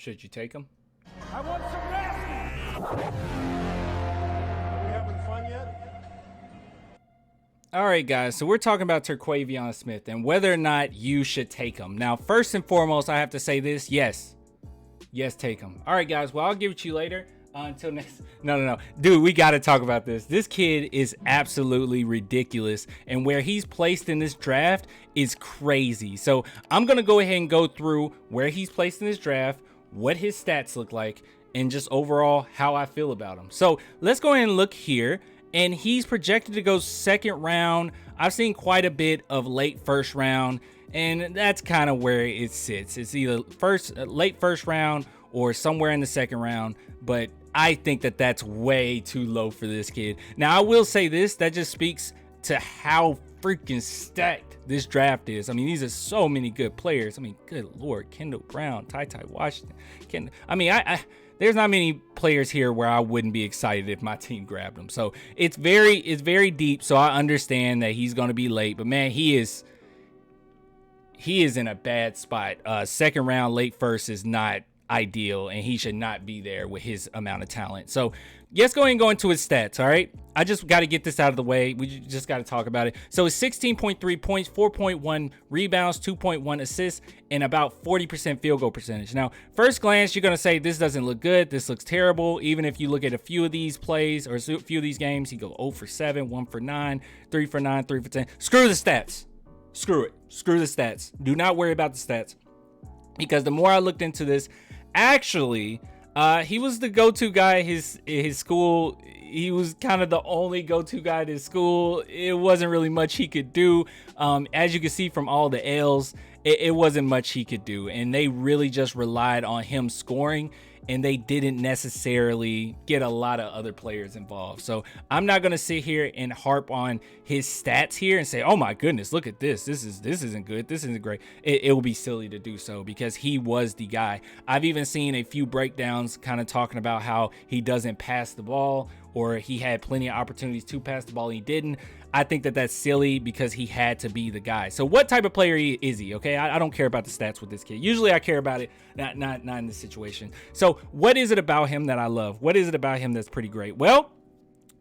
Should you take him? I want some rest. Are we having fun yet? All right, guys. So we're talking about Terquavion Smith and whether or not you should take him. Now, first and foremost, I have to say this. Yes, take him. All right, guys. Well, I'll give it to you later. Until next. No. Dude, we got to talk about this. This kid is absolutely ridiculous. And where he's placed in this draft is crazy. So I'm going to go ahead and go through where he's placed in this draft, what his stats look like, and just overall how I feel about him. So let's go ahead and look here. And he's projected to go second round. I've seen quite a bit of late first round. And that's kind of where it sits. It's either late first round or somewhere in the second round. But I think that that's way too low for this kid. Now, I will say this, that just speaks to how freaking stacked this draft is. I mean, these are so many good players. I mean, good Lord, Kendall Brown, Ty Washington. There's not many players here where I wouldn't be excited if my team grabbed them. So it's very deep. So I understand that he's going to be late, but man, he is in a bad spot. Second round, late first is not ideal, and he should not be there with his amount of talent. So let's go ahead and go into his stats. All right, I just got to get this out of the way. We just got to talk about it. So it's 16.3 points, 4.1 rebounds, 2.1 assists, and about 40% field goal percentage. Now, first glance, you're going to say this doesn't look good, this looks terrible. Even if you look at a few of these plays or a few of these games, he go 0 for 7, 1 for 9, 3 for 9, 3 for 10. Screw the stats. Screw it. Screw the stats. Do not worry about the stats, because the more I looked into this, actually, he was the go-to guy at his school. He was kind of the only go-to guy at his school. It wasn't really much he could do. As you can see from all the L's, it wasn't much he could do. And they really just relied on him scoring, and they didn't necessarily get a lot of other players involved. So I'm not going to sit here and harp on his stats here and say, oh my goodness, look at this. This isn't good. This isn't great. It will be silly to do so, because he was the guy. I've even seen a few breakdowns kind of talking about how he doesn't pass the ball, or he had plenty of opportunities to pass the ball and he didn't. I think that that's silly, because he had to be the guy. So what type of player is he? Okay, I don't care about the stats with this kid. Usually I care about it, not in this situation. So what is it about him that I love? What is it about him that's pretty great? Well,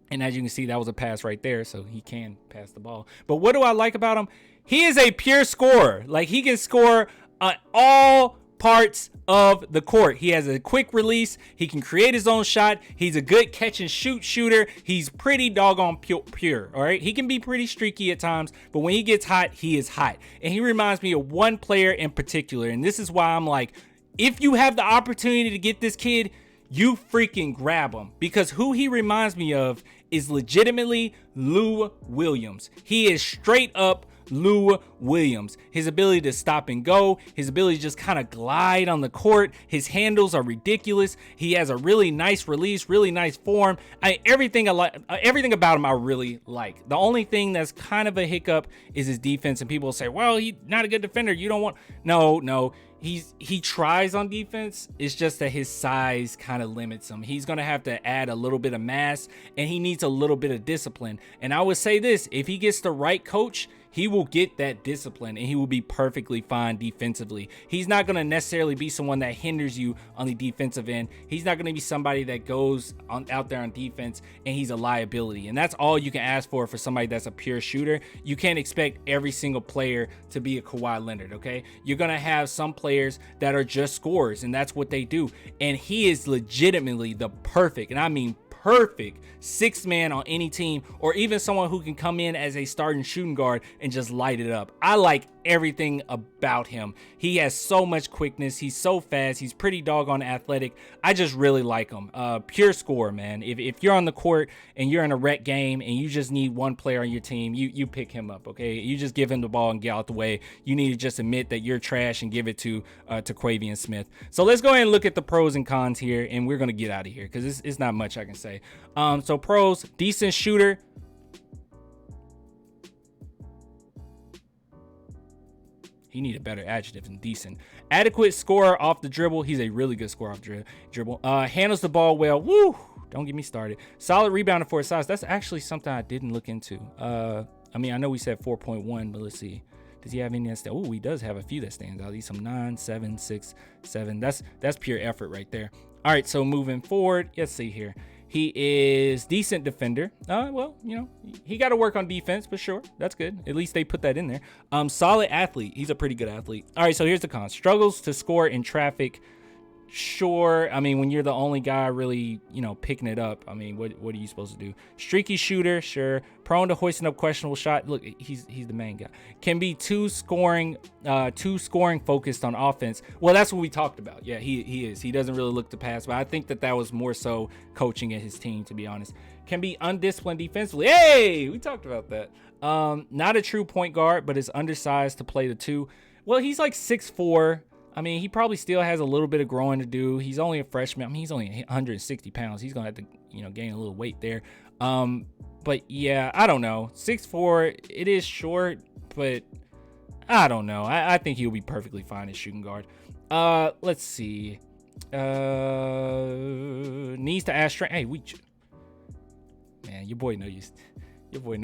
and as you can see, that was a pass right there, so he can pass the ball. But what do I like about him? He is a pure scorer. Like, he can score on all parts of the court. He has a quick release. He can create his own shot. He's a good catch and shoot shooter. He's pretty doggone pure. All right. He can be pretty streaky at times, but when he gets hot, he is hot. And he reminds me of one player in particular. And this is why I'm like, if you have the opportunity to get this kid, you freaking grab him, because who he reminds me of is legitimately Lou Williams. He is straight up Lou Williams. His ability to stop and go, his ability to just kind of glide on the court, his handles are ridiculous. He has a really nice release, really nice form. Everything about him I really like. The only thing that's kind of a hiccup is his defense, and people say, well, he's not a good defender. You don't want... No. He tries on defense. It's just that his size kind of limits him. He's going to have to add a little bit of mass, and he needs a little bit of discipline. And I would say this, if he gets the right coach, he will get that discipline, and he will be perfectly fine defensively. He's not going to necessarily be someone that hinders you on the defensive end. He's not going to be somebody that goes out there on defense and he's a liability. And that's all you can ask for somebody that's a pure shooter. You can't expect every single player to be a Kawhi Leonard, okay? You're going to have some players that are just scorers, and that's what they do. And he is legitimately the perfect, and I mean perfect, sixth man on any team, or even someone who can come in as a starting shooting guard and just light it up. I like everything about him. He has so much quickness. He's so fast. He's pretty doggone athletic. I just really like him. Pure scorer, man. If you're on the court and you're in a rec game and you just need one player on your team, you pick him up, okay? You just give him the ball and get out the way. You need to just admit that you're trash and give it to Terquavion Smith. So let's go ahead and look at the pros and cons here, and we're going to get out of here because it's not much I can say. So pros, decent shooter. He need a better adjective than decent. Adequate scorer off the dribble. He's a really good scorer off the dribble. Handles the ball well. Woo! Don't get me started. Solid rebounder for his size. That's actually something I didn't look into. I mean, I know we said 4.1, but let's see. Does he have any that? Oh, he does have a few that stands out. He's some 9, 7, 6, 7. That's pure effort right there. All right, so moving forward, let's see here. He is decent defender. Well, you know, he got to work on defense, but sure, that's good. At least they put that in there. Solid athlete. He's a pretty good athlete. All right, so here's the cons. Struggles to score in traffic. Sure, I mean, when you're the only guy really, you know, picking it up, I mean, what are you supposed to do? Streaky shooter, sure. Prone to hoisting up questionable shot. Look, he's the main guy. Can be too scoring focused on offense. Well, that's what we talked about. Yeah, he is. He doesn't really look to pass, but I think that was more so coaching at his team, to be honest. Can be undisciplined defensively. Hey, we talked about that. Not a true point guard, but is undersized to play the 2. Well, he's like 6'4". I mean, he probably still has a little bit of growing to do. He's only a freshman. I mean, he's only 160 pounds. He's going to have to, you know, gain a little weight there. But yeah, I don't know. 6'4", it is short, but I don't know. I think he'll be perfectly fine as shooting guard. Let's see. Needs to ask strength. Hey, man, your boy knows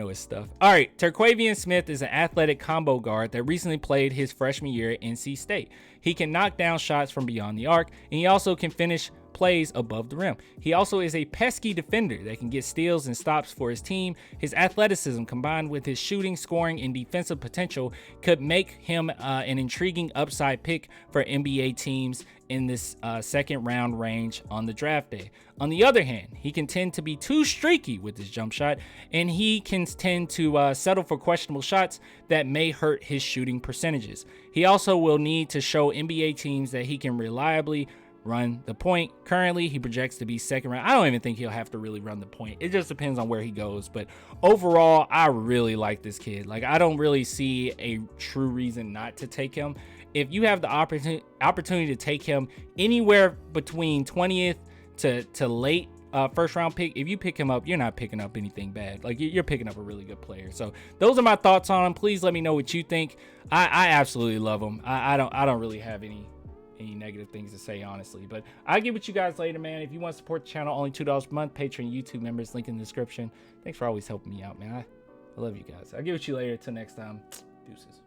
his stuff. All right, Terquavion Smith is an athletic combo guard that recently played his freshman year at NC State. He can knock down shots from beyond the arc, and he also can finish plays above the rim. He also is a pesky defender that can get steals and stops for his team. His athleticism combined with his shooting, scoring, and defensive potential could make him an intriguing upside pick for NBA teams in this second round range on the draft day. On the other hand, he can tend to be too streaky with his jump shot, and he can tend to settle for questionable shots that may hurt his shooting percentages. He also will need to show NBA teams that he can reliably run the point. Currently, he projects to be second round. I don't even think he'll have to really run the point. It just depends on where he goes. But overall, I really like this kid. Like, I don't really see a true reason not to take him. If you have the opportunity to take him anywhere between 20th to late first round pick, if you pick him up, you're not picking up anything bad. Like, you're picking up a really good player. So those are my thoughts on him. Please let me know what you think. I absolutely love him. I don't really have any negative things to say, honestly, but I'll get with you guys later, man. If you want to support the channel, only $2 per month. Patreon, YouTube members, link in the description. Thanks for always helping me out, man. I love you guys. I'll get with you later. Till next time. Deuces.